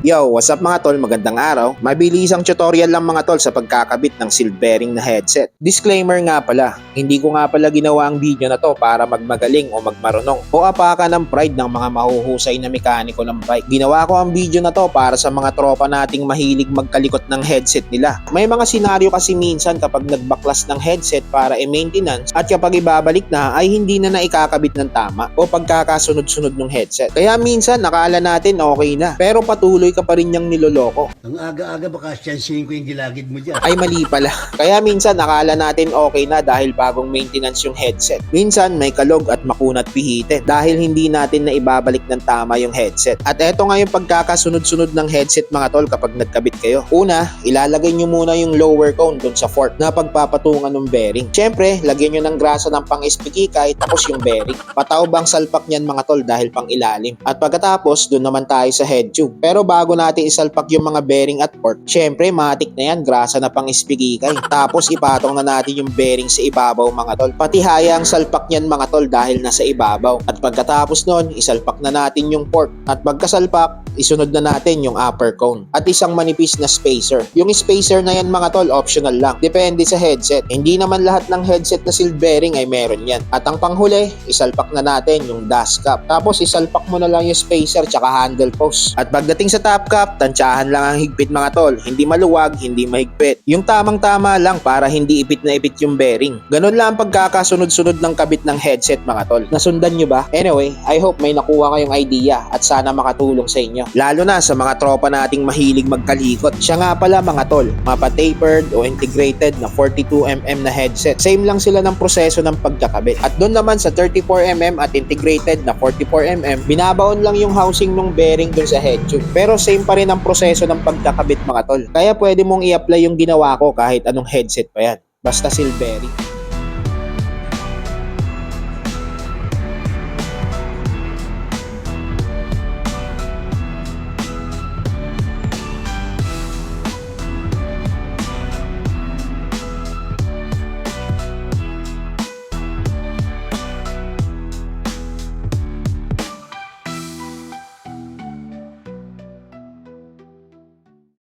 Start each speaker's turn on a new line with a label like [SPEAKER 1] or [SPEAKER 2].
[SPEAKER 1] Yo, what's up mga tol? Magandang araw. Mabilisang tutorial lang mga tol sa pagkakabit ng sealed bearing na headset. Disclaimer nga pala, hindi ko nga pala ginawa ang video na to para magmagaling o magmarunong o apakan ng pride ng mga mahuhusay na mekaniko ng bike. Ginawa ko ang video na to para sa mga tropa nating mahilig magkalikot ng headset nila. May mga senaryo kasi minsan kapag nagbaklas ng headset para i-maintenance at kapag ibabalik na ay hindi na naikakabit ng tama o pagkakasunod-sunod ng headset. Kaya minsan nakala natin okay na pero patuloy ka pa rin niyang niloloko.
[SPEAKER 2] Ang aga-aga baka siyansihin ko yung gilagid mo dyan.
[SPEAKER 1] Ay mali pala. Kaya minsan nakala natin okay na dahil bagong maintenance yung headset. Minsan may kalog at makunat pihitin dahil hindi natin na ibabalik ng tama yung headset. At eto nga yung pagkakasunod-sunod ng headset mga tol kapag nagkabit kayo. Una, ilalagay nyo muna yung lower cone dun sa fork na pagpapatungan ng bearing. Siyempre, lagyan nyo ng grasa ng pang-espikikay tapos yung bearing. Pataobang salpak niyan mga tol dahil pang ilalim. At pagkatapos, dun naman tayo sa head tube. Pero bago natin isalpak yung mga bearing at fork, syempre matik na yan, grasa na pang espikikay. Tapos ipatong na natin yung bearing sa ibabaw mga tol. Pati hayang salpak niyan mga tol dahil nasa ibabaw. At pagkatapos nun, isalpak na natin yung fork. At pagkasalpak, isunod na natin yung upper cone. At isang manipis na spacer. Yung spacer na yan mga tol, optional lang. Depende sa headset. Hindi naman lahat ng headset na sealed bearing ay meron yan. At ang panghuli, isalpak na natin yung dust cap. Tapos isalpak mo na lang yung spacer tsaka handle post. At pagdating sa top cap, tansyahan lang ang higpit mga tol. Hindi maluwag, hindi mahigpit. Yung tamang-tama lang para hindi ipit na ipit yung bearing. Ganun lang ang pagkakasunod-sunod ng kabit ng headset mga tol. Nasundan nyo ba? Anyway, I hope may nakuha kayong idea at sana makatulong sa inyo. Lalo na sa mga tropa nating mahilig magkalikot. Siya nga pala mga tol, mapa-tapered o integrated na 42mm na headset. Same lang sila ng proseso ng pagkakabit. At doon naman sa 34mm at integrated na 44mm, binabaon lang yung housing ng bearing doon sa head tube. Pero same pa rin ang proseso ng pagkakabit mga tol. Kaya pwede mong i-apply yung ginawa ko kahit anong headset pa yan. Basta sealed bearing.